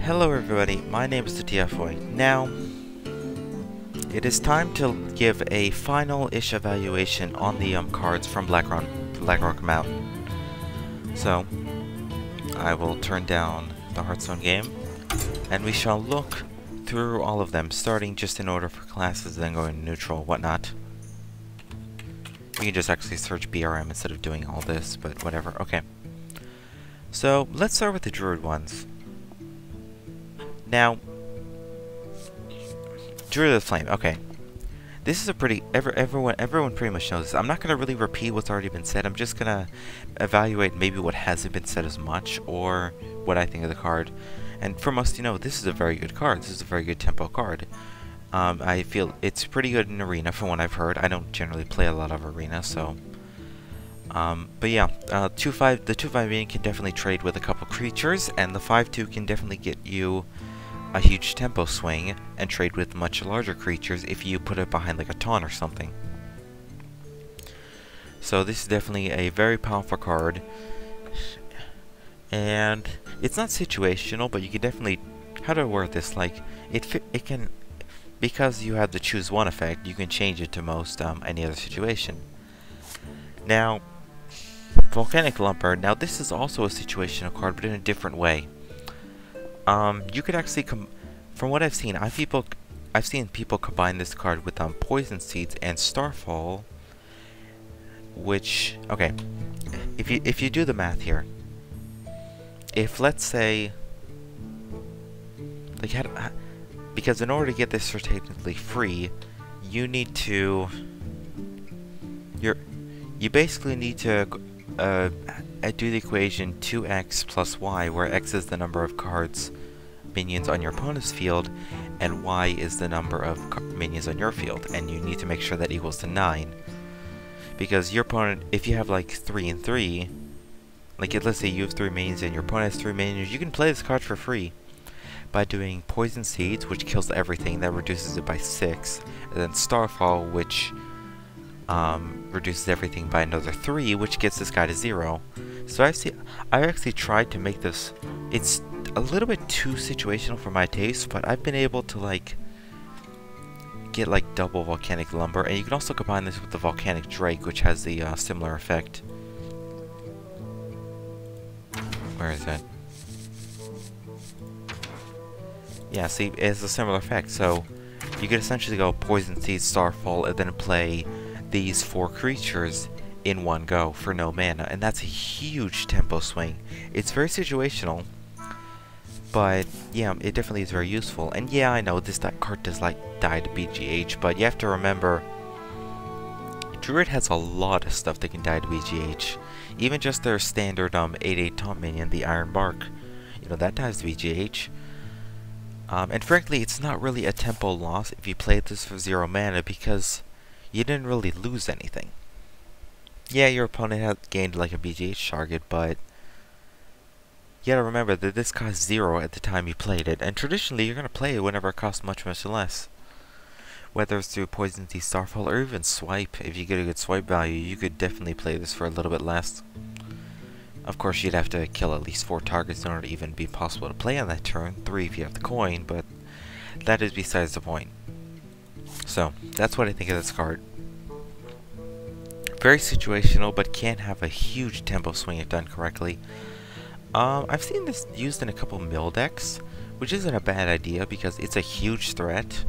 Hello everybody, my name is TheTfboy. Now, it is time to give a final-ish evaluation on the cards from Blackrock Mountain. So, I will turn down the Hearthstone game, and we shall look through all of them, starting just in order for classes, then going neutral, whatnot. You can just actually search BRM instead of doing all this, but whatever, okay. So, let's start with the Druid ones. Now, Druid of the Flame, okay. This is a pretty, everyone pretty much knows this. I'm not going to really repeat what's already been said. I'm just going to evaluate maybe what hasn't been said as much, or what I think of the card. And for most, you know, this is a very good card. This is a very good tempo card. I feel it's pretty good in Arena from what I've heard. I don't generally play a lot of Arena, so... but yeah, the 2/5 minion can definitely trade with a couple creatures, and the 5/2 can definitely get you a huge tempo swing and trade with much larger creatures if you put it behind like a taunt or something. So this is definitely a very powerful card, and it's not situational, but you can definitely, how do I word this, like it can, because you have the choose one effect, you can change it to most any other situation. Now, Volcanic Lumper, now this is also a situational card, but in a different way. You could actually from what I've seen, I've seen people combine this card with Poison Seeds and Starfall, which, okay, if you do the math here, if let's say, like, because in order to get this certificately free, you need to, you basically need to do the equation 2x plus y, where x is the number of cards minions on your opponent's field, and y is the number of minions on your field, and you need to make sure that equals to 9. Because your opponent, if you have like 3 and 3, like let's say you have 3 minions and your opponent has 3 minions, you can play this card for free by doing Poison Seeds, which kills everything, that reduces it by 6, and then Starfall, which reduces everything by another 3, which gets this guy to 0. So I actually tried to make this, it's a little bit too situational for my taste, but I've been able to like get like double Volcanic Lumber, and you can also combine this with the Volcanic Drake, which has the similar effect. Where is it? Yeah, see, it has a similar effect, so you could essentially go Poison Seed, Starfall, and then play these 4 creatures in one go for no mana, and that's a huge tempo swing. It's very situational, but yeah, it definitely is very useful. And yeah, I know that card does like die to BGH, but you have to remember, Druid has a lot of stuff that can die to BGH. Even just their standard 8/8 taunt minion, the Iron Bark, you know, that dies to BGH. And frankly, it's not really a tempo loss if you played this for 0 mana, because you didn't really lose anything. Yeah, your opponent had gained like a BGH target, but you gotta remember that this cost 0 at the time you played it, and traditionally you're gonna play it whenever it costs much less. Whether it's through Poison Seed, Starfall, or even Swipe. If you get a good swipe value, you could definitely play this for a little bit less. Of course, you'd have to kill at least 4 targets in order to even be possible to play on that turn, 3 if you have the coin, but that is besides the point. So, that's what I think of this card. Very situational, but can have a huge tempo swing if done correctly. I've seen this used in a couple mill decks, which isn't a bad idea because it's a huge threat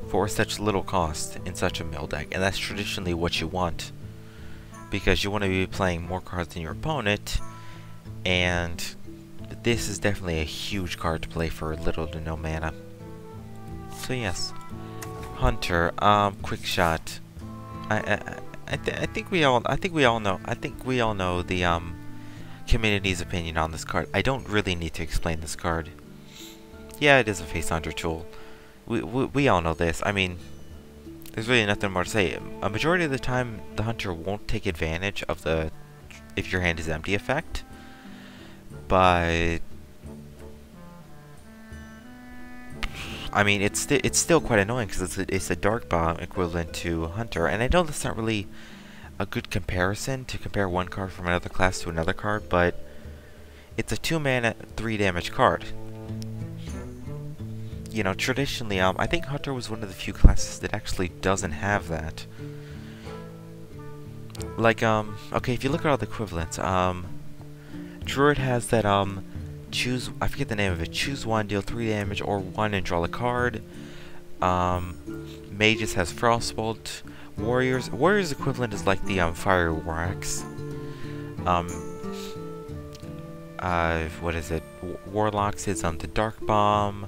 for such little cost in such a mill deck, and that's traditionally what you want, because you want to be playing more cards than your opponent, and this is definitely a huge card to play for little to no mana. So yes, Hunter, quick shot. I think we all know the community's opinion on this card. I don't really need to explain this card. Yeah, it is a face hunter tool. We all know this. I mean, there's really nothing more to say. A majority of the time, the hunter won't take advantage of the if your hand is empty effect, but I mean, it's still quite annoying because it's a dark bomb equivalent to hunter, and I know that's not really a good comparison to compare one card from another class to another card, but it's a 2 mana 3 damage card. you know, traditionally, I think Hunter was one of the few classes that actually doesn't have that. Like, okay, if you look at all the equivalents, Druid has that, choose, I forget the name of it, choose one, deal 3 damage, or 1 and draw a card. Mages has Frostbolt. Warriors equivalent is like the, Fire War Axe. What is it? Warlocks is, the Dark Bomb.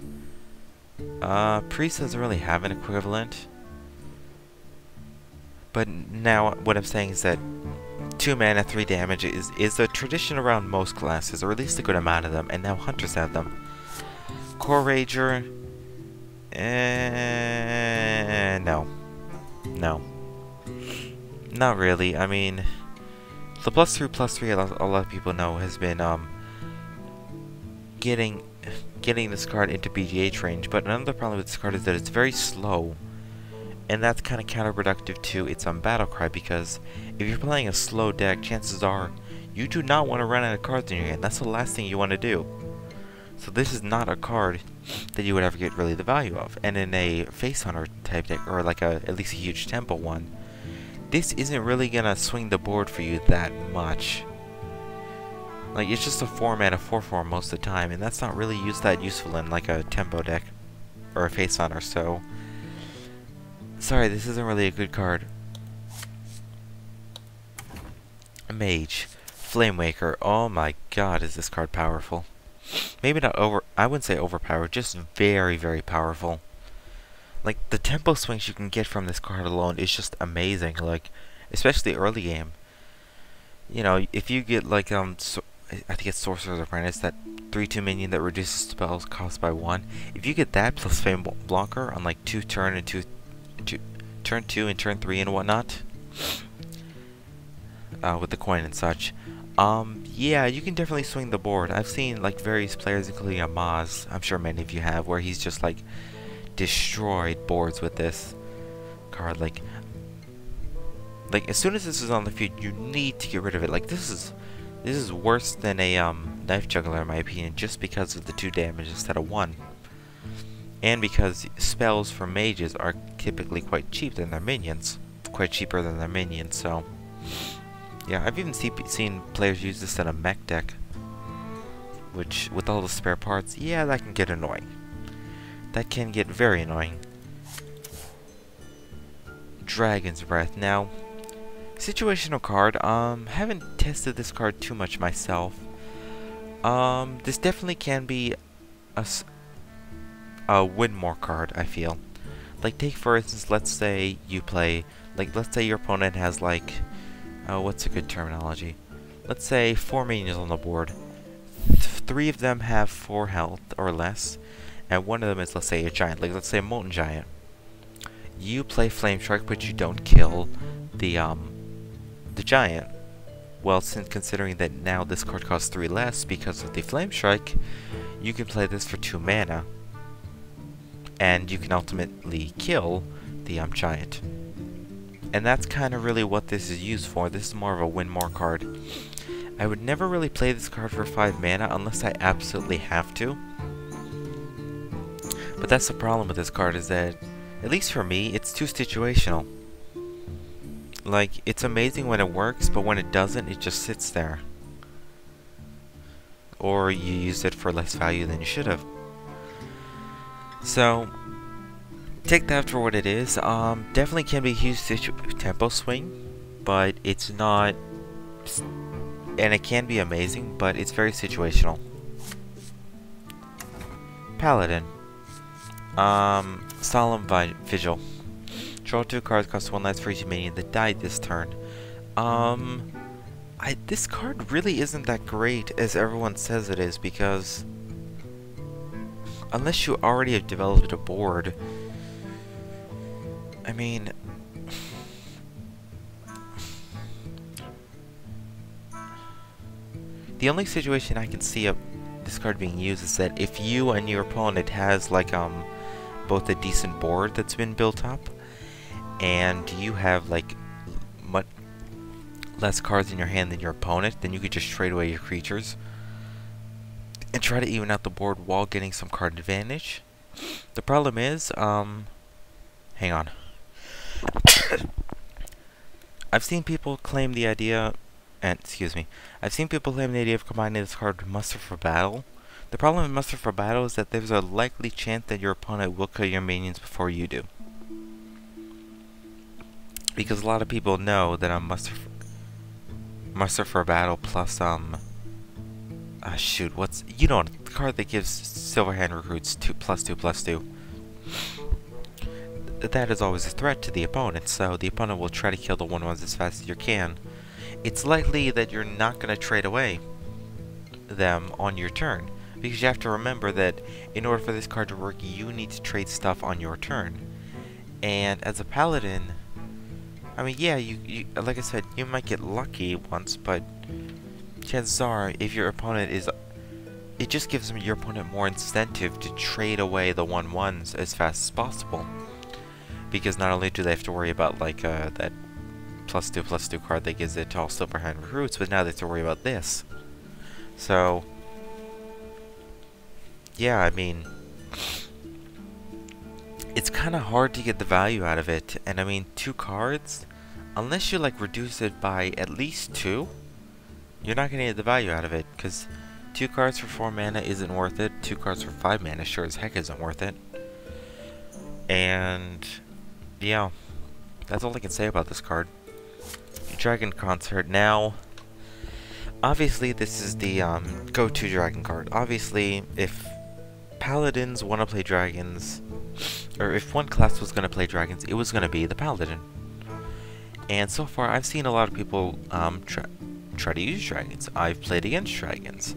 Priest doesn't really have an equivalent. But now, what I'm saying is that 2 mana, 3 damage is a tradition around most classes, or at least a good amount of them, and now Hunters have them. Core Rager... no. No. Not really. I mean, the +3/+3, a lot of people know, has been, getting this card into BGH range, but another problem with this card is that it's very slow. And that's kind of counterproductive to its battle cry, because if you're playing a slow deck, chances are you do not want to run out of cards in your hand. That's the last thing you want to do. So this is not a card that you would ever get really the value of. And in a Face Hunter type deck, or like at least a huge tempo one, this isn't really gonna swing the board for you that much. Like, it's just a 4-mana 4/4 most of the time, and that's not really that useful in like a tempo deck or a Face Hunter. So sorry, this isn't really a good card. Mage, Flamewaker. Oh my god, is this card powerful. Maybe not I wouldn't say overpowered, just very, very powerful. Like, the tempo swings you can get from this card alone is just amazing, like, especially early game. You know, if you get, like, I think it's Sorcerer's Apprentice, that 3/2 minion that reduces spells cost by 1. If you get that plus Flame Blocker on, like, turn 2 and turn 3 and whatnot, with the coin and such, yeah, you can definitely swing the board. I've seen, like, various players, including Maz, I'm sure many of you have, where he's just, like, destroyed boards with this card. Like, as soon as this is on the field, you need to get rid of it. Like, this is worse than a, Knife Juggler, in my opinion, just because of the 2 damage instead of 1. And because spells for mages are typically quite cheap than their minions. Quite cheaper than their minions, so... yeah, I've even seen players use this in a mech deck. Which, with all the spare parts, yeah, that can get annoying. That can get very annoying. Dragon's Breath. Now, situational card. Haven't tested this card too much myself. This definitely can be a win more card, I feel. Like, take for instance, let's say you play, like, let's say your opponent has, like, what's a good terminology? Let's say 4 minions on the board. 3 of them have 4 health or less, and 1 of them is, let's say, a giant. Like, let's say a Molten Giant. You play Flame Strike, but you don't kill the giant. Well, since considering that now this card costs 3 less because of the Flame Strike, you can play this for 2 mana. And you can ultimately kill the giant. And that's kind of really what this is used for. This is more of a win more card. I would never really play this card for 5 mana unless I absolutely have to. But that's the problem with this card, is that, at least for me, it's too situational. Like, it's amazing when it works, but when it doesn't, it just sits there. Or you use it for less value than you should have. So, take that for what it is. Definitely can be a huge tempo swing, but it's not... and it can be amazing, but it's very situational. Paladin. Solemn Vigil. Draw 2 cards, cost 1 less for each minion that died this turn. This card really isn't that great as everyone says it is, because unless you already have developed a board, I mean, the only situation I can see of this card being used is that if you and your opponent has, like, both a decent board that's been built up, and you have, like, much less cards in your hand than your opponent, then you could just trade away your creatures and try to even out the board while getting some card advantage. The problem is, hang on. I've seen people claim the idea, I've seen people claim the idea of combining this card with Muster for Battle. The problem with Muster for Battle is that there's a likely chance that your opponent will kill your minions before you do. Because a lot of people know that I'm Muster for Battle plus, shoot, the card that gives Silverhand recruits 2/2/2. That is always a threat to the opponent, so the opponent will try to kill the 1/1s as fast as you can. It's likely that you're not going to trade away them on your turn, because you have to remember that in order for this card to work, you need to trade stuff on your turn. And as a paladin, I mean, yeah, you like I said, you might get lucky once, but chances are, if your opponent is... It just gives your opponent more incentive to trade away the 1/1s as fast as possible. Because not only do they have to worry about, like, that +2/+2 card that gives it to all Silverhand recruits, but now they have to worry about this. So, yeah, I mean, it's kind of hard to get the value out of it. And I mean, 2 cards, unless you, like, reduce it by at least 2, you're not going to get the value out of it, because 2 cards for 4 mana isn't worth it. 2 cards for 5 mana sure as heck isn't worth it. And yeah, that's all I can say about this card. Dragon Concert. Now, obviously this is the go-to dragon card. Obviously, if paladins want to play dragons, or if one class was going to play dragons, it was going to be the paladin. And so far, I've seen a lot of people try to use dragons. I've played against dragons.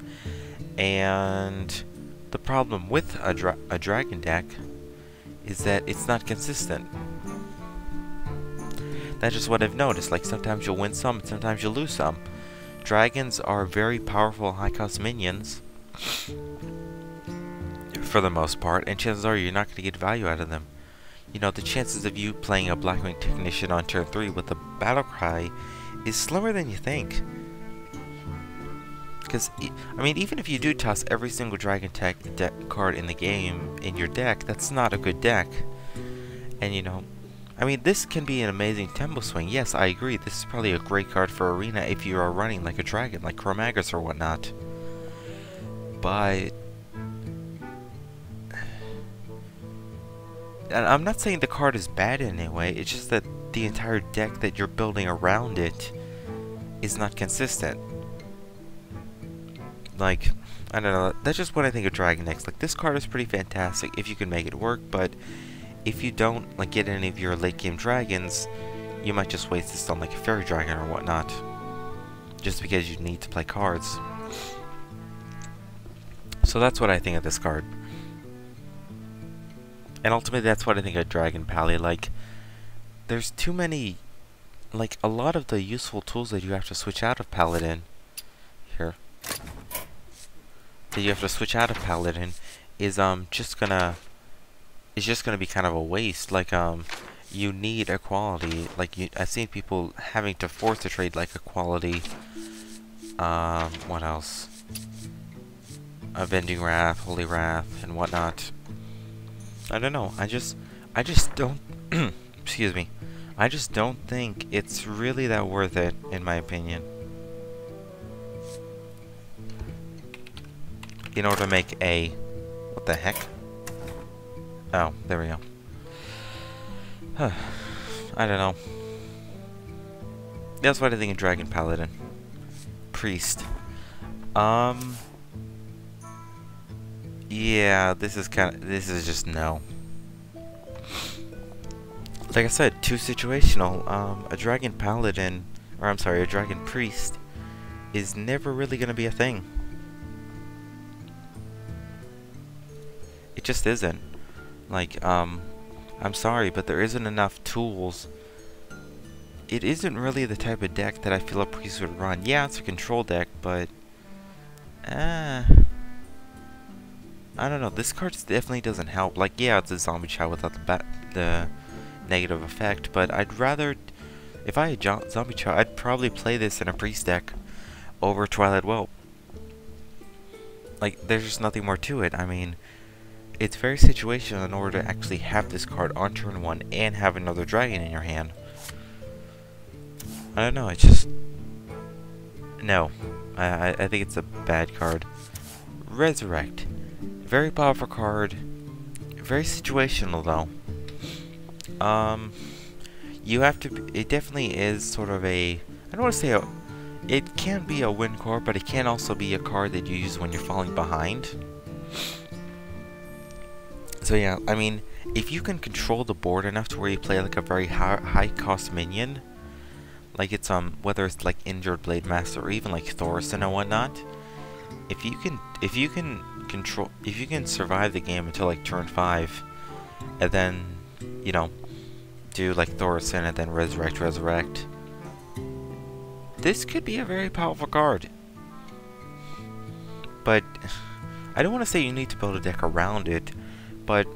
And the problem with a dragon deck is that it's not consistent. That's just what I've noticed. Like, sometimes you'll win some, and sometimes you'll lose some. Dragons are very powerful, high-cost minions, for the most part, and chances are you're not going to get value out of them. You know, the chances of you playing a Blackwing Technician on turn 3 with a Battle Cry is slower than you think. Because, I mean, even if you do toss every single Dragon Tech card in the game in your deck, that's not a good deck. And, you know, I mean, this can be an amazing tempo swing. Yes, I agree. This is probably a great card for Arena if you are running like a dragon, like Chromagus or whatnot. But... and I'm not saying the card is bad in any way, it's just that the entire deck that you're building around it is not consistent. Like, I don't know, that's just what I think of Dragon decks. Like, this card is pretty fantastic if you can make it work, but if you don't, like, get any of your late game dragons, you might just waste this on, like, a Fairy Dragon or whatnot. Just because you need to play cards. So that's what I think of this card. And ultimately, that's what I think of Dragon Pally. Like, there's too many, like, a lot of the useful tools that you have to switch out of Paladin. Here. That you have to switch out of Paladin is, just gonna be kind of a waste. Like, you need a quality. Like, I've seen people having to force a trade, like, a quality, what else? Avenging Wrath, Holy Wrath, and whatnot. I don't know. I just don't. Excuse me. I just don't think it's really that worth it, in my opinion. In order to make a... what the heck? Oh, there we go. I don't know. That's what I think of Dragon Paladin. Priest. Yeah, this is just no. Like I said, too situational. A Dragon Paladin, or I'm sorry, a Dragon Priest is never really gonna be a thing. It just isn't. Like, I'm sorry, but there isn't enough tools. It isn't really the type of deck that I feel a Priest would run. Yeah, it's a control deck, but... I don't know, this card definitely doesn't help. Like, yeah, it's a zombie child without the negative effect, but I'd rather... if I had zombie child, I'd probably play this in a Priest deck over Twilight Whelp. Like, there's just nothing more to it. I mean, it's very situational in order to actually have this card on turn 1 and have another dragon in your hand. I don't know, it's just... No. I think it's a bad card. Resurrect. Very powerful card. Very situational, though. You have to... It definitely is sort of a... I don't want to say a... It can be a win card, but it can also be a card that you use when you're falling behind. So yeah, I mean, if you can control the board enough to where you play like a very high cost minion, like it's whether it's like Injured Blade Master or even like Thorson and whatnot, if you can survive the game until like turn 5, and then, you know, do like Thorson and then resurrect, this could be a very powerful card. But I don't want to say you need to build a deck around it, but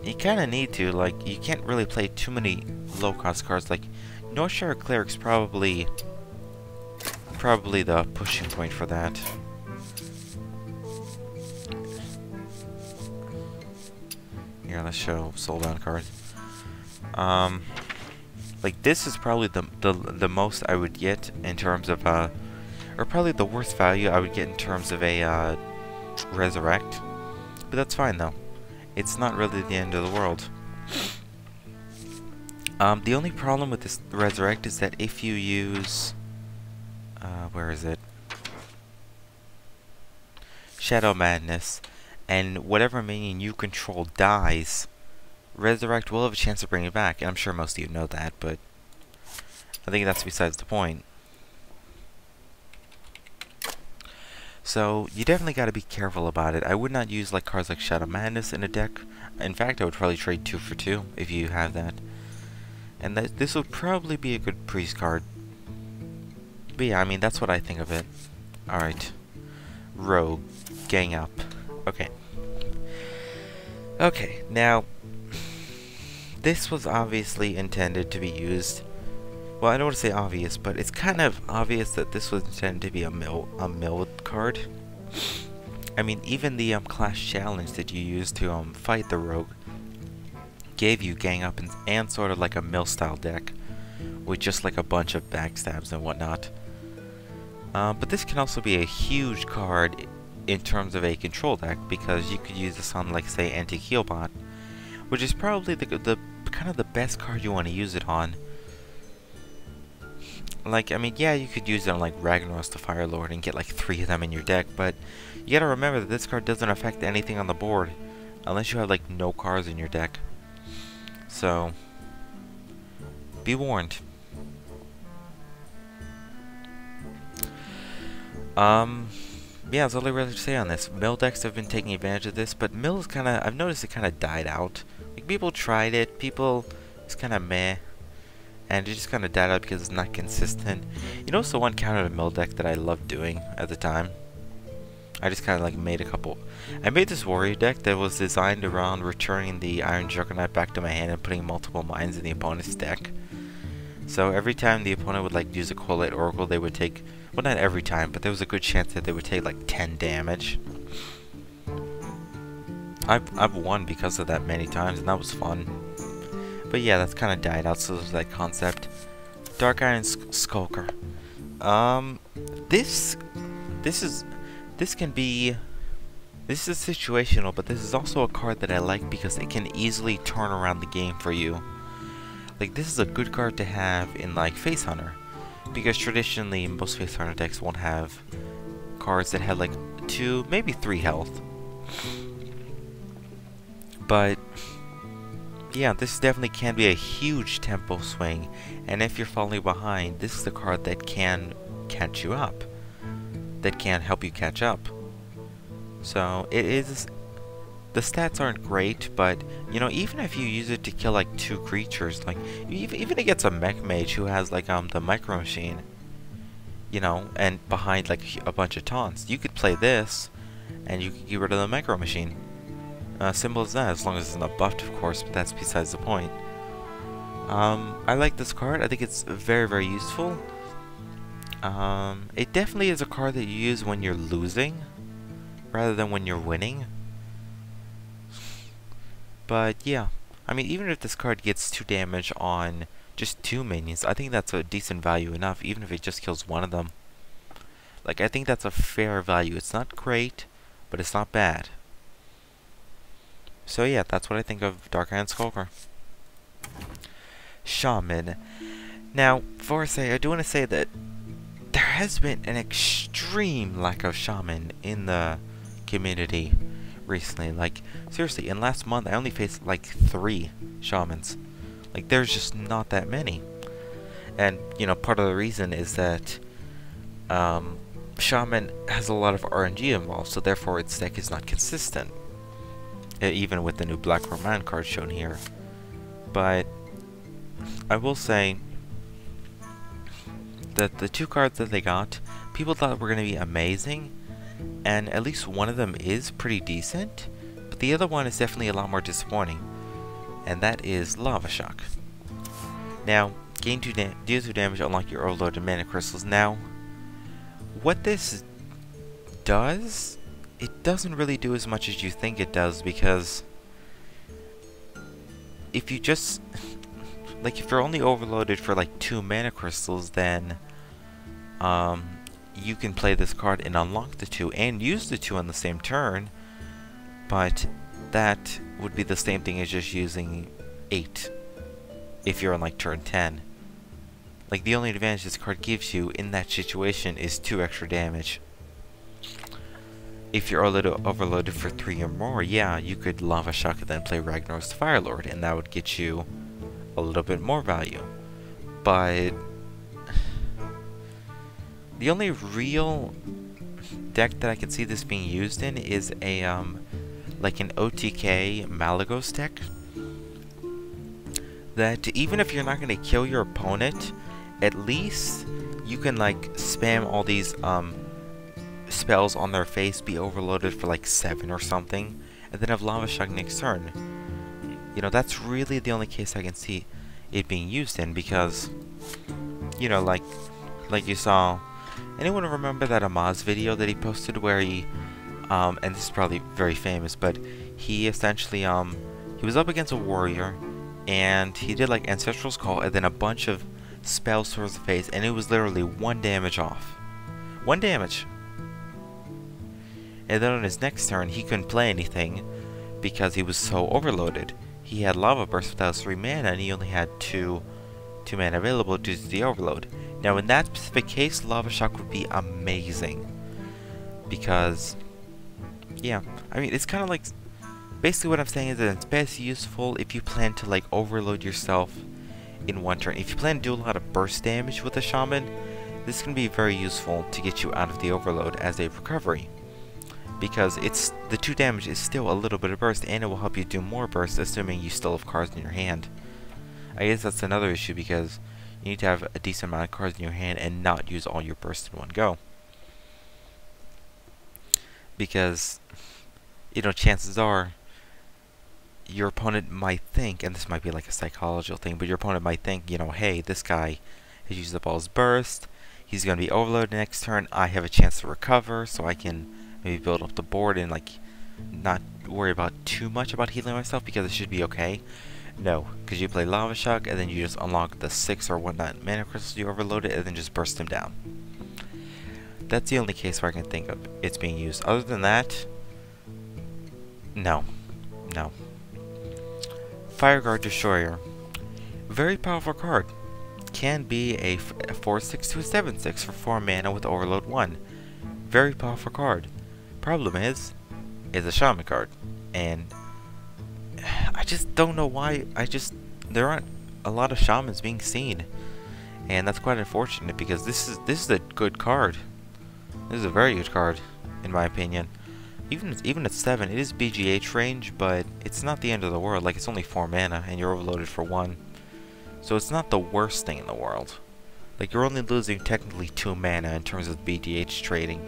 you kind of need to. Like, you can't really play too many low-cost cards. Like, North Shore Cleric's probably the pushing point for that. Here, let's show sold down cards. Like, this is probably the most I would get in terms of or probably the worst value I would get in terms of a resurrect. But that's fine though. It's not really the end of the world. The only problem with this resurrect is that if you use where is it? Shadow Madness, and whatever minion you control dies, resurrect will have a chance to bring it back, and I'm sure most of you know that, but I think that's besides the point. So you definitely got to be careful about it. I would not use like cards like Shadow Madness in a deck. In fact, I would probably trade 2 for 2 if you have that. And this would probably be a good priest card. But yeah, I mean, that's what I think of it. Alright. Rogue. Gang up. Okay. Okay, now, this was obviously intended to be used... Well, I don't want to say obvious, but it's kind of obvious that this was intended to be a mill card. I mean, even the class challenge that you used to fight the rogue gave you gang up and sort of like a mill style deck with just like a bunch of backstabs and whatnot. But this can also be a huge card in terms of a control deck, because you could use this on, like, say, Anti-Healbot, which is probably the kind of the best card you want to use it on. Like, I mean, yeah, you could use it on, like, Ragnaros the Fire Lord and get, like, 3 of them in your deck, but you gotta remember that this card doesn't affect anything on the board, unless you have, like, no cards in your deck. So, be warned. Yeah, that's all I really have to say on this. Mill decks have been taking advantage of this, but Mill is kind of, I've noticed it kind of died out. Like, people tried it, it's kind of meh. And it just kind of died out because it's not consistent. You know, so one counter to Mill deck that I loved doing at the time? I just kind of like made a couple. I made this warrior deck that was designed around returning the Iron Juggernaut back to my hand and putting multiple mines in the opponent's deck. So every time the opponent would like use a Coalite Oracle, they would take, well, not every time, but there was a good chance that they would take like 10 damage. I've won because of that many times, and that was fun. But yeah, that's kind of died out, so there's that concept. Dark Iron Skulker. This is situational, but this is also a card that I like because it can easily turn around the game for you. Like, this is a good card to have in, like, Face Hunter, because traditionally most Face Hunter decks won't have cards that have like 2, maybe 3 health. But yeah, this definitely can be a huge tempo swing, and if you're falling behind, this is the card that can catch you up, that can help you catch up. So it is, the stats aren't great, but you know, even if you use it to kill like 2 creatures, like even against a mech mage who has like the micro machine, you know, and behind like a bunch of taunts, you could play this and you could get rid of the micro machine. Simple as that, as long as it's not buffed, of course, but that's besides the point. I like this card. I think it's very, very useful. It definitely is a card that you use when you're losing, rather than when you're winning. But yeah, I mean, even if this card gets 2 damage on just 2 minions, I think that's a decent value enough, even if it just kills one of them. Like, I think that's a fair value. It's not great, but it's not bad. So yeah, that's what I think of Dark Iron Skulker. Shaman. Now, before I say, I do want to say that there has been an extreme lack of Shaman in the community recently. Like, seriously, in last month I only faced like 3 Shamans. Like, there's just not that many. And, you know, part of the reason is that Shaman has a lot of RNG involved, so therefore its deck is not consistent. Even with the new Blackrock Mountain card shown here. But I will say that the 2 cards that they got, people thought were going to be amazing, and at least one of them is pretty decent, but the other one is definitely a lot more disappointing, and that is Lava Shock. Now, deal 2 damage, unlock your overloaded mana crystals. Now, what this does, it doesn't really do as much as you think it does, because if you just, like, if you're only overloaded for like 2 mana crystals, then you can play this card and unlock the 2 and use the 2 on the same turn, but that would be the same thing as just using 8 if you're on like turn 10. Like, the only advantage this card gives you in that situation is 2 extra damage. If you're overloaded for 3 or more, yeah, you could Lava Shock and then play Ragnar's Firelord, and that would get you a little bit more value. But the only real deck that I can see this being used in is a like an OTK Malagos deck. That even if you're not going to kill your opponent, at least you can like spam all these spells on their face, be overloaded for like 7 or something, and then have Lava Shock next turn. You know, that's really the only case I can see it being used in, because, you know, like you saw, anyone remember that Amaz video that he posted where he, and this is probably very famous, but he essentially, he was up against a warrior, and he did like Ancestral's Call, and then a bunch of spells towards the face, and it was literally 1 damage off. 1 damage! And then on his next turn, he couldn't play anything because he was so overloaded. He had Lava Burst without 3 mana, and he only had 2 mana available due to the overload. Now, in that specific case, Lava Shock would be amazing. Because, yeah, I mean, it's kind of like, basically what I'm saying is that it's best useful if you plan to, like, overload yourself in 1 turn. If you plan to do a lot of burst damage with a Shaman, this can be very useful to get you out of the overload as a recovery. Because the 2 damage is still a little bit of burst, and it will help you do more burst, assuming you still have cards in your hand. I guess that's another issue, because you need to have a decent amount of cards in your hand and not use all your burst in one go. Because, you know, chances are your opponent might think, and this might be like a psychological thing, but your opponent might think, you know, hey, this guy has used up all his burst, he's going to be overloaded next turn, I have a chance to recover, so I can maybe build up the board and like not worry about too much about healing myself, because it should be okay. No, because you play Lava Shock and then you just unlock the 6 or whatnot mana crystals you overloaded and then just burst them down. That's the only case where I can think of it's being used. Other than that, no. Fireguard Destroyer, very powerful card. Can be a 4/6 to a 7/6 for 4 mana with overload 1. Very powerful card. Problem is a Shaman card, and I just don't know why. There aren't a lot of Shamans being seen, and that's quite unfortunate, because this is a good card. This is a very good card, in my opinion. Even at 7, it is BGH range, but it's not the end of the world. Like, it's only 4 mana, and you're overloaded for 1, so it's not the worst thing in the world. Like, you're only losing technically 2 mana in terms of BGH trading.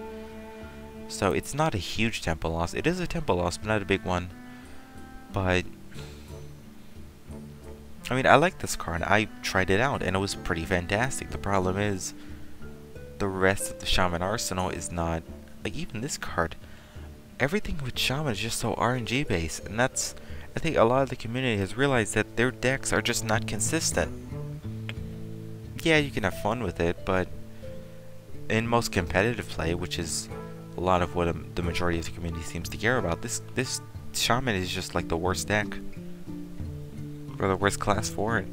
So it's not a huge tempo loss. It is a tempo loss, but not a big one. But I mean, I like this card. I tried it out, and it was pretty fantastic. The problem is, the rest of the Shaman arsenal is not, like, even this card. Everything with Shaman is just so RNG based, and that's I think a lot of the community has realized that their decks are just not consistent. Yeah, you can have fun with it, but in most competitive play, which is a lot of what the majority of the community seems to care about, this Shaman is just like the worst deck. Or the worst class for it.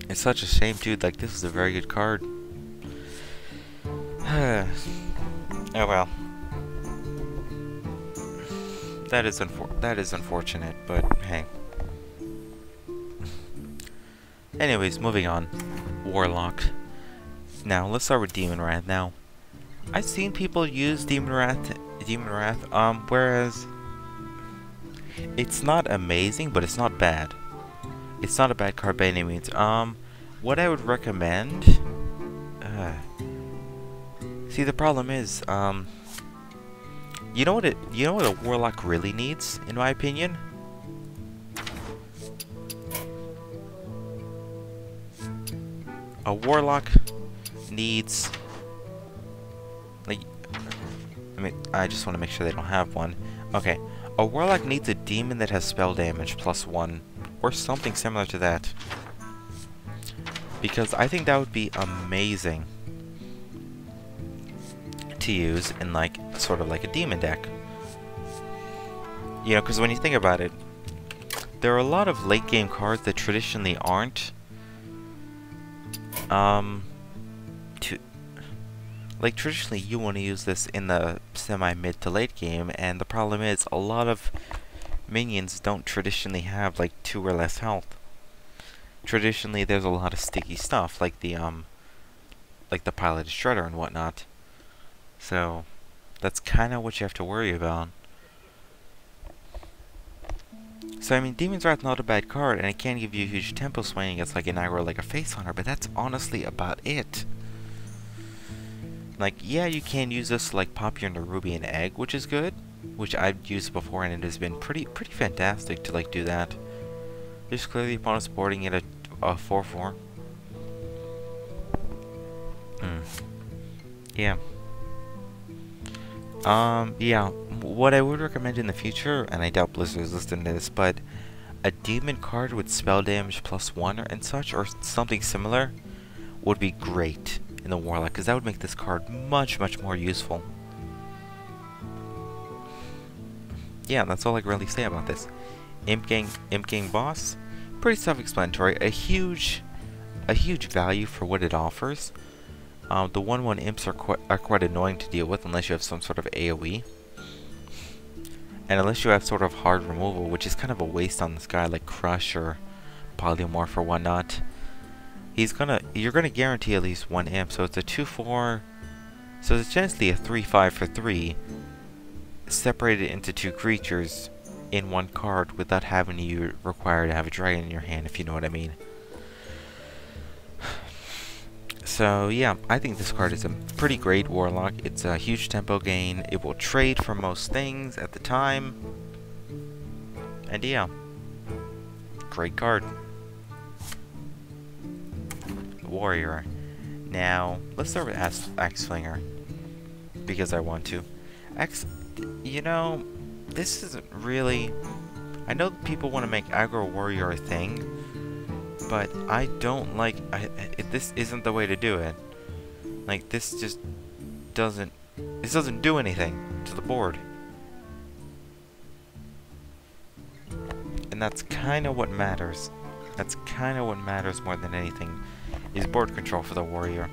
It's such a shame, dude. Like, this is a very good card. Oh well. That is unfortunate, but hey. Anyways, moving on. Warlock. Now, let's start with Demon Wrath. Now, I've seen people use Demon Wrath, whereas it's not amazing, but it's not bad. It's not a bad card by any means. What I would recommend, see, the problem is, you know what a Warlock really needs, in my opinion? A Warlock needs, like, I just want to make sure they don't have one. Okay, a Warlock needs a demon that has spell damage +1, or something similar to that. Because I think that would be amazing to use in, like, sort of like a demon deck. You know, because when you think about it, there are a lot of late game cards that traditionally aren't like, traditionally you want to use this in the semi-mid to late game, and the problem is a lot of minions don't traditionally have like 2 or less health. Traditionally there's a lot of sticky stuff, like the piloted shredder and whatnot. So that's kind of what you have to worry about. So I mean, Demon's Wrath not a bad card, and it can give you a huge tempo swing against like an aggro like a Face Hunter, but that's honestly about it. Like, yeah, you can use this to, like, pop your Nerubian Egg, which is good, which I've used before, and it has been pretty fantastic to, like, do that. There's clearly opponents boarding it at 4/4. Yeah. Yeah, what I would recommend in the future, and I doubt Blizzard is listening to this, but a demon card with spell damage +1 and such, or something similar, would be great in the Warlock, because that would make this card much more useful. Yeah, that's all I can really say about this. Imp Gang boss, pretty self-explanatory. A huge value for what it offers. The 1/1 imps are quite annoying to deal with unless you have some sort of AoE, and unless you have sort of hard removal, which is kind of a waste on this guy like Crush or Polymorph or whatnot. You're gonna guarantee at least 1 imp, so it's a 2/4, so it's essentially a 3/5 for 3, separated into 2 creatures in 1 card without having you require to have a dragon in your hand, if you know what I mean. So yeah, I think this card is a pretty great Warlock. It's a huge tempo gain. It will trade for most things at the time. And yeah, great card. Warrior. Now, let's start with Axe Slinger, because I want to. You know, this isn't really... I know people want to make Aggro Warrior a thing, but I don't like... this isn't the way to do it. Like, this just doesn't... This doesn't do anything to the board. And that's kind of what matters. That's kind of what matters more than anything, is board control for the warrior.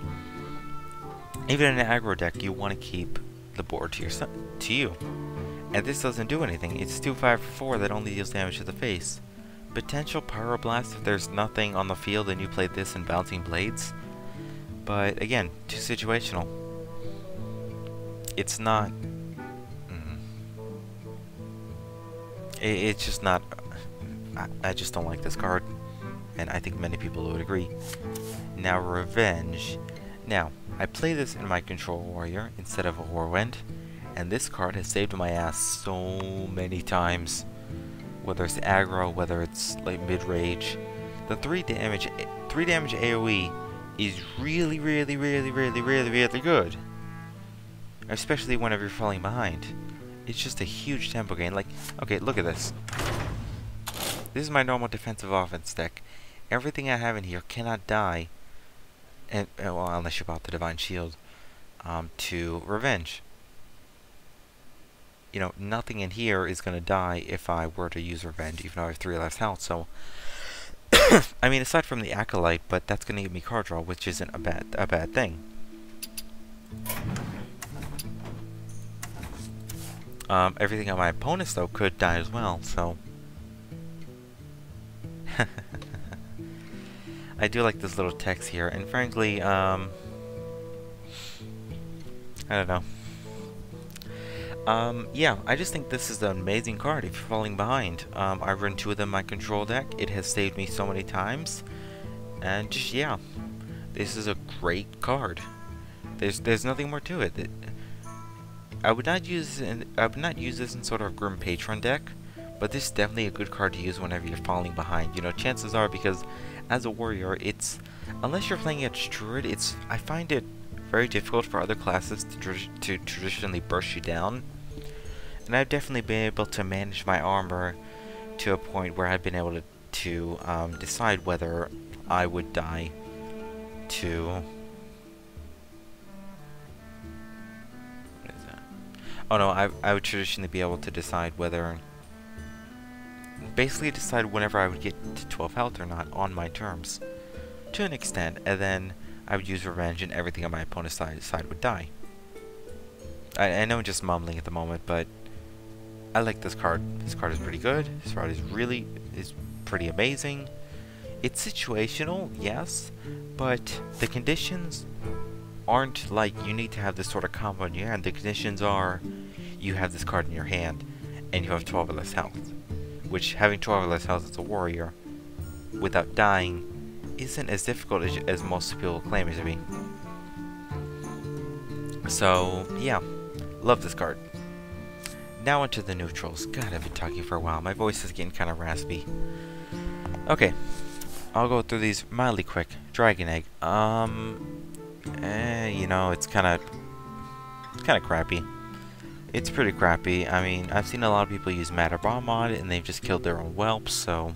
Even in an aggro deck, you want to keep the board to you. And this doesn't do anything. It's 2/5 for 4 that only deals damage to the face. Potential Pyroblast if there's nothing on the field and you play this and Bouncing Blades. But again, too situational. It's not... It's just not... I just don't like this card. And I think many people would agree. Now, Revenge. Now, I play this in my Control Warrior instead of a Whirlwind, and this card has saved my ass so many times. Whether it's aggro, whether it's like mid-range. The 3 damage AoE is really good. Especially whenever you're falling behind. it's just a huge tempo gain. Like, okay, look at this. This is my normal defensive offense deck. Everything I have in here cannot die, and well, unless you bought the Divine Shield, to Revenge. You know, nothing in here is going to die if I were to use Revenge, even though I have 3 less health, so... I mean, aside from the Acolyte, but that's going to give me card draw, which isn't a bad thing. Everything on my opponents, though, could die as well, so... I do like this little text here, and frankly, I don't know. Yeah, I just think this is an amazing card if you're falling behind. I run 2 of them in my control deck. It has saved me so many times. And just, yeah, this is a great card. There's nothing more to it. I would not use this in sort of a Grim Patron deck, but this is definitely a good card to use whenever you're falling behind. You know, chances are, because as a warrior, unless you're playing against Druid, I find it very difficult for other classes to traditionally burst you down. And I've definitely been able to manage my armor to a point where I've been able to decide whether I would die to... What is that? Oh no, I would traditionally be able to decide whether... Basically decide whenever I would get to 12 health or not on my terms. To an extent, and then I would use Revenge and everything on my opponent's side would die. I know I'm just mumbling at the moment, but I like this card. This card is pretty good. This card is pretty amazing. It's situational, yes, but the conditions aren't like you need to have this sort of combo in your hand. The conditions are you have this card in your hand and you have 12 or less health. Which, having 12 or less health as a warrior without dying isn't as difficult as most people claim it to be. So, yeah, love this card. Now onto the neutrals. God, I've been talking for a while. My voice is getting kind of raspy. Okay, I'll go through these mildly quick. Dragon Egg. You know, it's kind of crappy. It's pretty crappy. I mean, I've seen a lot of people use Matter Bomb on it, and they've just killed their own whelps, so...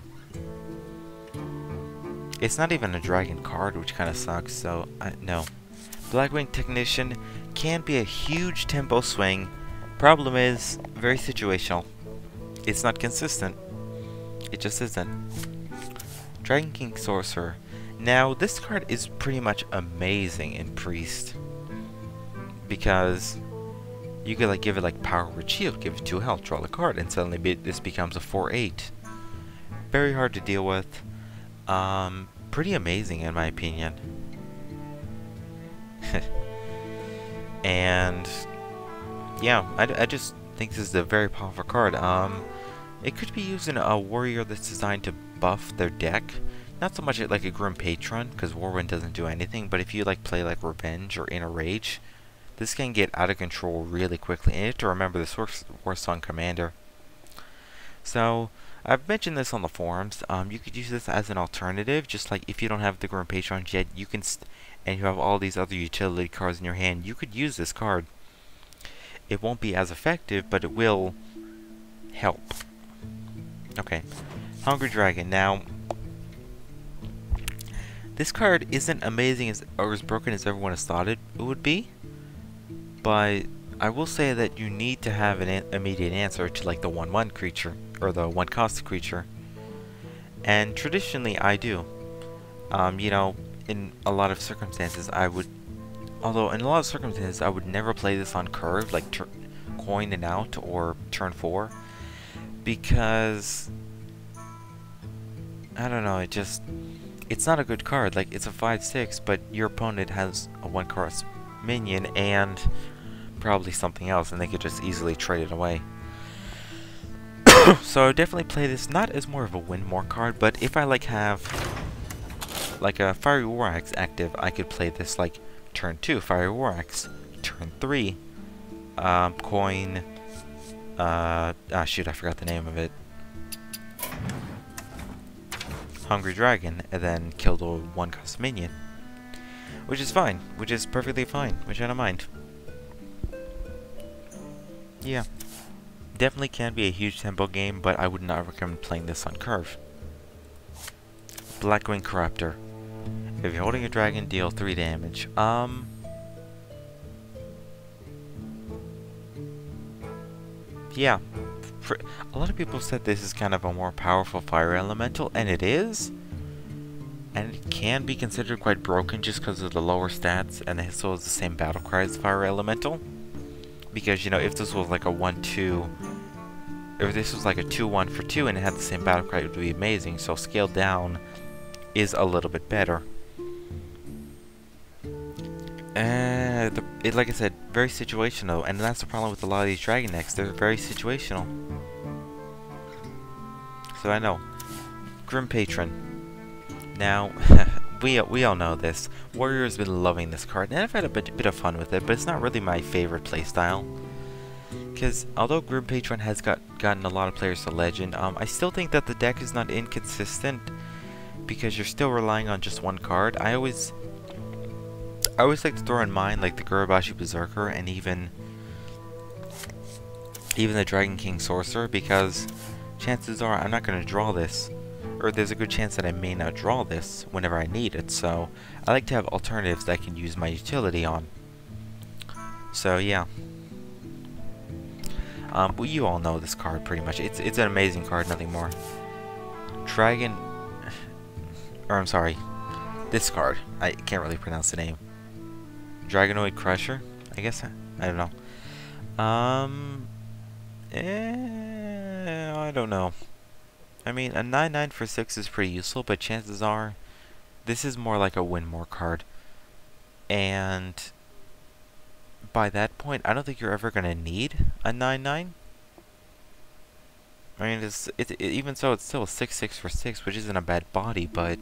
It's not even a dragon card, which kind of sucks, so, no. Blackwing Technician can be a huge tempo swing. Problem is, very situational. It's not consistent. It just isn't. Dragon King Sorcerer. Now, this card is pretty much amazing in Priest. Because you could, like, give it, like, Power Word Shield, give it 2 health, draw the card, and suddenly this becomes a 4/8. Very hard to deal with. Pretty amazing in my opinion. And yeah, I just think this is a very powerful card. It could be used in a warrior that's designed to buff their deck. Not so much like a Grim Patron, because Warwind doesn't do anything, but if you like play like Revenge or Inner Rage, this can get out of control really quickly. And you have to remember this works on Commander. So I've mentioned this on the forums. You could use this as an alternative, just like if you don't have the Grim Patrons yet, you can, and you have all these other utility cards in your hand, you could use this card. It won't be as effective, but it will help. Okay, Hungry Dragon. Now, this card isn't amazing or as broken as everyone has thought it would be, but I will say that you need to have an immediate answer to like the 1/1 creature, or the 1-cost creature. And traditionally I do. You know, in a lot of circumstances I would, although in a lot of circumstances I would never play this on curve, like coin and out or turn 4, because I don't know, it's not a good card. Like, it's a 5/6, but your opponent has a 1-cost minion and probably something else, and they could just easily trade it away. So I would definitely play this not as more of a win more card, but if I like have like a Fiery War Axe active, I could play this like turn 2 Fiery War Axe, turn 3 coin, shoot, I forgot the name of it, Hungry Dragon, and then kill the 1-cost minion, which is fine, which is perfectly fine, which I don't mind. Yeah. Definitely can be a huge tempo game, but I would not recommend playing this on curve. Blackwing Corruptor. If you're holding a dragon, deal 3 damage. Yeah. A lot of people said this is kind of a more powerful fire elemental, and it is. And it can be considered quite broken just because of the lower stats, and it still has the same battle cry as fire elemental. Because, you know, if this was like a 1-2, if this was like a 2-1 for 2 and it had the same battle cry, it would be amazing. So scaled down is a little bit better. Like I said, very situational, and that's the problem with a lot of these dragon decks. They're very situational. So I know. Grim Patron. Now, we all know this. Warrior's been loving this card, and I've had a bit of fun with it, but it's not really my favorite playstyle. Because although Grim Patron has gotten a lot of players to Legend, I still think that the deck is not inconsistent, because you're still relying on just one card. I always like to throw in mind like the Gurubashi Berserker and even the Dragon King Sorcerer, because chances are I'm not going to draw this, or there's a good chance that I may not draw this whenever I need it. So I like to have alternatives that I can use my utility on. So yeah. Well, you all know this card pretty much. It's an amazing card, nothing more. Dragon, or I'm sorry, this card. I can't really pronounce the name. Dragonoid Crusher, I guess. I don't know. I don't know. I mean, a 9/9 for 6 is pretty useful, but chances are this is more like a win more card. And by that point, I don't think you're ever going to need a 9/9. I mean, even so, it's still a 6/6 for 6, which isn't a bad body, but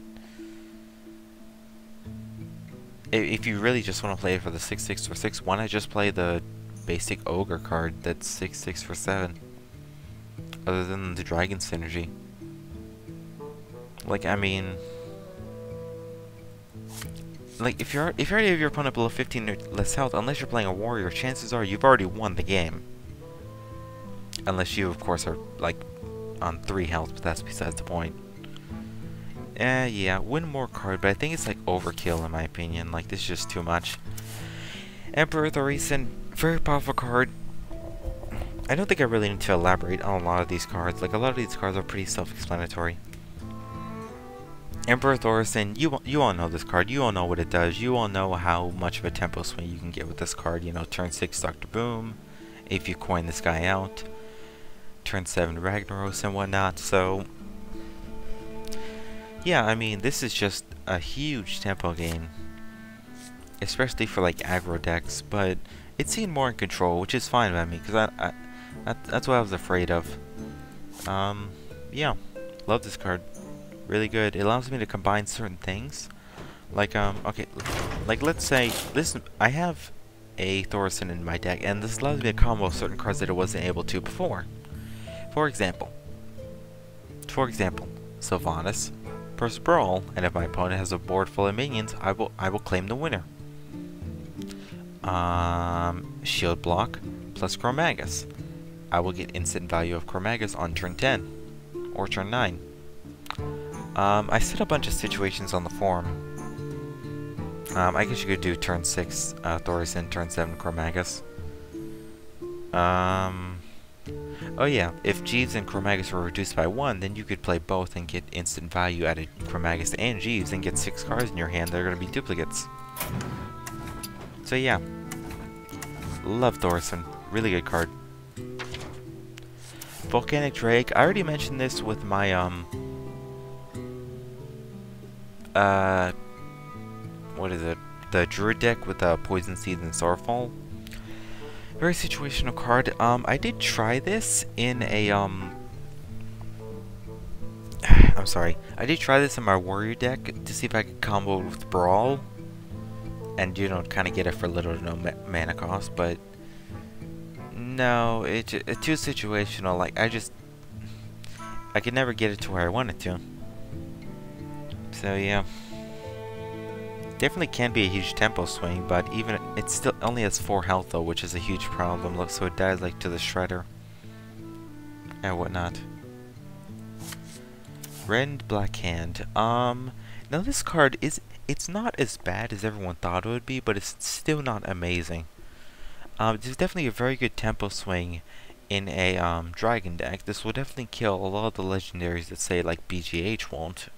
if you really just want to play it for the 6/6 for 6, why not just play the basic Ogre card that's 6/6 for 7? Other than the Dragon Synergy. Like, I mean, like if you already have your opponent below 15 or less health, unless you're playing a warrior, chances are you've already won the game. Unless you, of course, are like on 3 health, but that's besides the point. Yeah, win more card, but I think it's like overkill in my opinion. Like, this is just too much. Emperor Thoresen, very powerful card. I don't think I really need to elaborate on a lot of these cards. Like, a lot of these cards are pretty self-explanatory. Emperor Thoresen, you all know this card. You all know what it does. You all know how much of a tempo swing you can get with this card. You know, turn 6 Dr. Boom, if you coin this guy out. Turn 7 Ragnaros and whatnot. So yeah, I mean, this is just a huge tempo game, especially for like aggro decks, but it seemed more in control, which is fine by me, because that's what I was afraid of. Yeah, love this card. Really good. It allows me to combine certain things. Like, okay, like let's say I have a Thoresen in my deck, and this allows me to combo certain cards that it wasn't able to before. For example, Sylvanas, Burst Brawl, and if my opponent has a board full of minions, I will claim the winner. Shield Block plus Chromagus. I will get instant value of Chromagus on turn 10 or turn 9. I set a bunch of situations on the forum. I guess you could do turn 6 Thoresen, turn 7 Chromagus. Oh yeah, if Jeeves and Chromagus were reduced by 1, then you could play both and get instant value out of Chromagus and Jeeves and get 6 cards in your hand that are going to be duplicates. So yeah, love Thoresen, really good card. Volcanic Drake, I already mentioned this with my what is it? The Druid deck with Poison Seeds and Starfall. Very situational card. I did try this in a I'm sorry. I did try this in my warrior deck to see if I could combo with Brawl, and you know, kind of get it for little to no mana cost. But no, it's too situational. Like, I could never get it to where I wanted to. So yeah. Definitely can be a huge tempo swing, but it still only has 4 health though, which is a huge problem. Look, so it dies like to the shredder. and whatnot. Rend Black Hand. Now this card it's not as bad as everyone thought it would be, but it's still not amazing. There's definitely a very good tempo swing in a dragon deck. This will definitely kill a lot of the legendaries that say like BGH won't,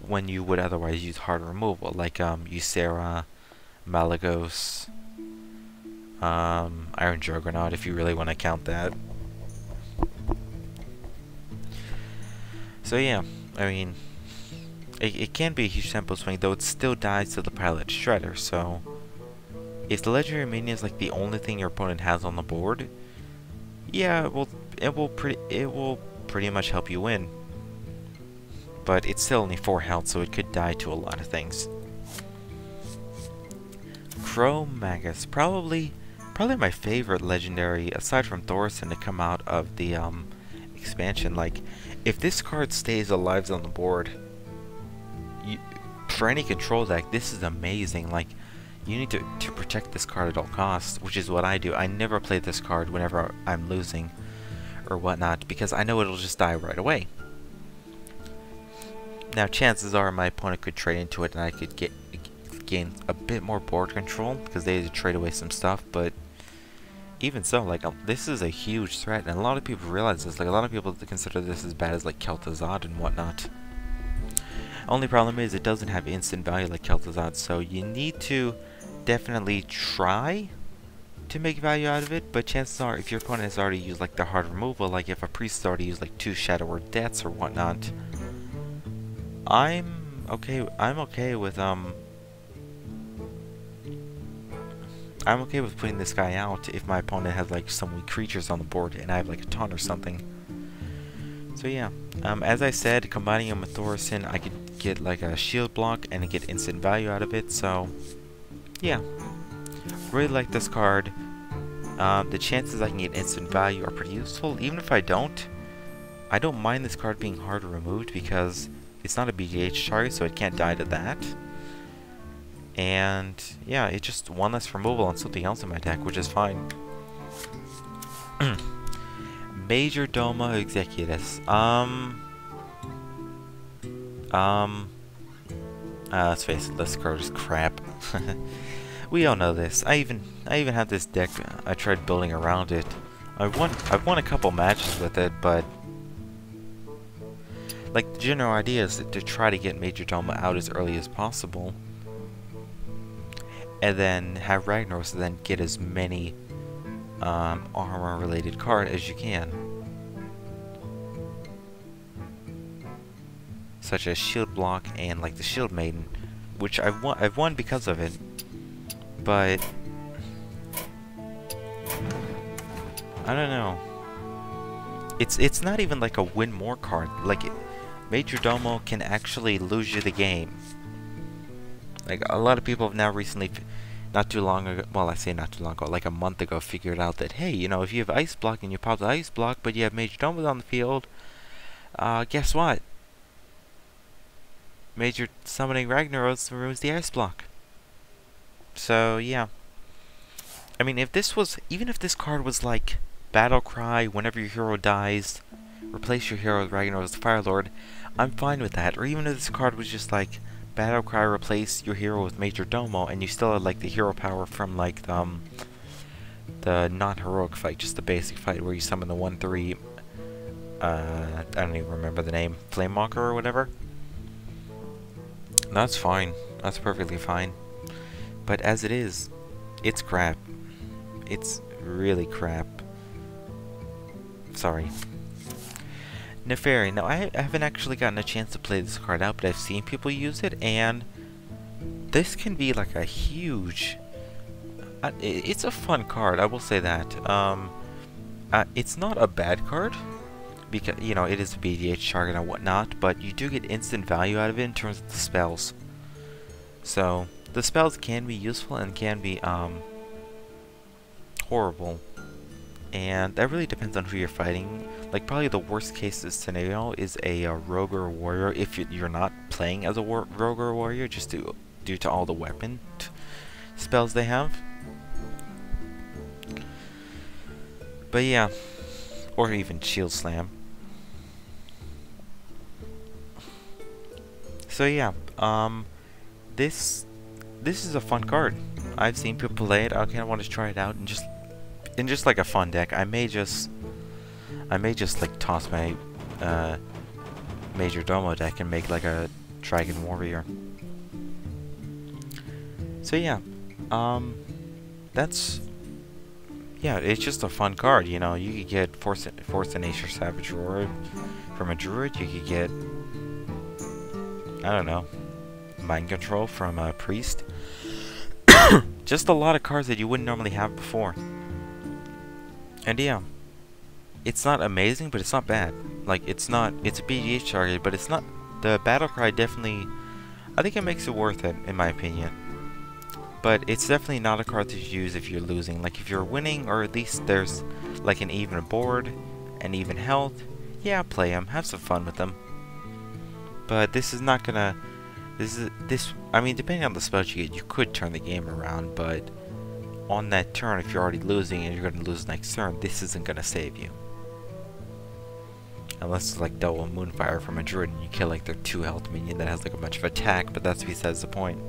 when you would otherwise use hard removal, like Ysera, Malagos, Iron Juggernaut, if you really want to count that. So yeah, I mean, it can be a huge tempo swing, though it still dies to the Pilot Shredder, so if the legendary minion is like the only thing your opponent has on the board, yeah, it will pretty much help you win. But it's still only 4 health, so it could die to a lot of things. Cro-Magus, probably my favorite legendary, aside from Thorson, to come out of the expansion. Like, if this card stays alive on the board, for any control deck, this is amazing. Like, you need to protect this card at all costs, which is what I do. I never play this card whenever I'm losing or whatnot, because I know it'll just die right away. Now, chances are my opponent could trade into it and I could gain a bit more board control, because they had to trade away some stuff, but even so, like, this is a huge threat, and a lot of people realize this. Like, a lot of people consider this as bad as, like, Kel'Thuzad and whatnot. Only problem is it doesn't have instant value like Kel'Thuzad, so you need to definitely try to make value out of it, but chances are, if your opponent has already used, like, their hard removal, like if a priest has already used, like, 2 Shadow or Deaths or whatnot, I'm okay with putting this guy out if my opponent has like some weak creatures on the board and I have like a taunt or something. So yeah, as I said, combining him with Thorson, I could get like a shield block and get instant value out of it. So yeah, really like this card. The chances I can get instant value are pretty useful. Even if I don't mind this card being hard removed, because it's not a BGH target, so it can't die to that. And yeah, it's just one less removal on something else in my deck, which is fine. Major Domo Executus. Let's face it, this card is crap. We all know this. I even have this deck. I tried building around it. I've won a couple matches with it, but like, the general idea is to try to get Major Domo out as early as possible, and then have Ragnaros, and then get as many armor-related cards as you can, such as Shield Block and like the Shield Maiden, which I've won because of it. But I don't know. It's not even like a win more card. Like, Major Domo can actually lose you the game. Like, a lot of people have now recently, not too long ago, well, I say not too long ago, like a month ago, figured out that, hey, you know, if you have Ice Block and you pop the Ice Block, but you have Major Domo on the field, guess what? Major Summoning Ragnaros removes the Ice Block. So, yeah. I mean, even if this card was like Battle Cry, whenever your hero dies, replace your hero with Ragnaros the Fire Lord, I'm fine with that. Or even if this card was just like Battle Cry, replace your hero with Major Domo, and you still have like the hero power from like the non-heroic fight, just the basic fight where you summon the 1/3, I don't even remember the name, Flamewalker or whatever. That's fine. That's perfectly fine. But as it is, it's crap. It's really crap. Sorry. Neferi. Now, I haven't actually gotten a chance to play this card out, but I've seen people use it, and this can be like a huge... it's a fun card, I will say that. It's not a bad card, because, you know, it is a BDH target and whatnot, but you do get instant value out of it in terms of the spells. So, the spells can be useful and can be, horrible. And that really depends on who you're fighting. Like, probably the worst case scenario is a rogue or warrior, if you're not playing as a rogue or warrior, just due to all the weapon spells they have. But yeah, Or even Shield Slam. So yeah, this is a fun card. I've seen people play it. Okay, I want to try it out and just like a fun deck. I may just like toss my Major Domo deck and make like a Dragon Warrior. So yeah, it's just a fun card, you know. You could get Force of Nature Savage Roar from a Druid. You could get, I don't know, Mind Control from a Priest. Just a lot of cards that you wouldn't normally have before. And yeah, it's not amazing, but it's not bad. Like, it's a BGH target, but it's not, the battle cry definitely, I think it makes it worth it, in my opinion. But it's definitely not a card to use if you're losing. Like, if you're winning, or at least there's like an even board and even health, yeah, play them, have some fun with them. But this is not gonna, I mean, depending on the spells you get, you could turn the game around, but on that turn, if you're already losing and you're gonna lose next turn, this isn't gonna save you. Unless it's like double Moonfire from a Druid and you kill like their 2 health minion that has like a bunch of attack, but that's besides the point.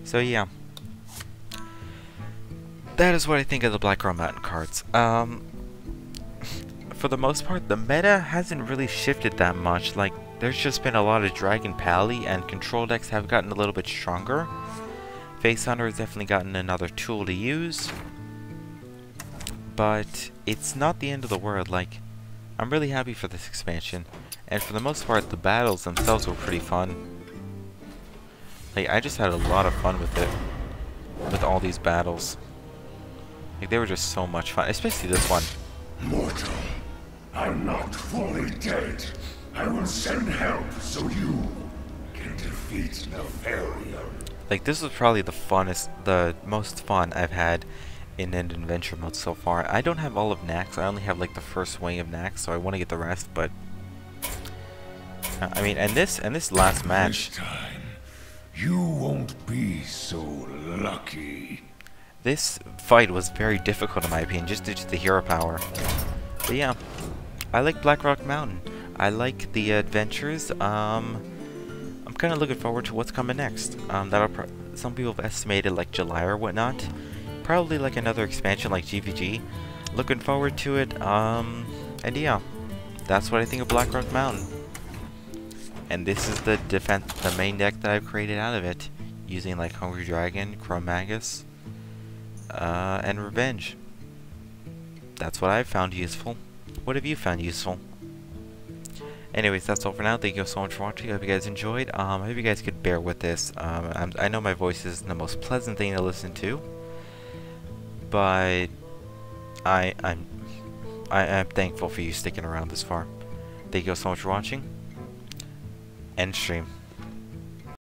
So yeah, that is what I think of the Blackrock Mountain cards. For the most part, the meta hasn't really shifted that much. Like, there's just been a lot of Dragon Pally, and control decks have gotten a little bit stronger. Face Hunter has definitely gotten another tool to use, but it's not the end of the world. Like, I'm really happy for this expansion, and for the most part, the battles themselves were pretty fun. Like, I just had a lot of fun with it, with all these battles. Like, they were just so much fun, especially this one. Mortal, I'm not fully dead. I will send help so you can defeat Nefarian. Like, this was probably the most fun I've had in an adventure mode so far. I don't have all of Nax. I only have like the first wing of Nax, so I want to get the rest. But I mean, and this last match. This time, you won't be so lucky. This fight was very difficult in my opinion, just due to the hero power. But yeah, I like Blackrock Mountain. I like the adventures. I'm kind of looking forward to what's coming next. Some people have estimated like July or whatnot. Probably like another expansion like GVG. Looking forward to it. And yeah, that's what I think of Blackrock Mountain. And this is the main deck that I've created out of it, using like Hungry Dragon, Chromagus, and Revenge. That's what I've found useful. What have you found useful? Anyways, that's all for now. Thank you so much for watching. I hope you guys enjoyed. I hope you guys could bear with this. I know my voice isn't the most pleasant thing to listen to, but I'm thankful for you sticking around this far. Thank you so much for watching. End stream.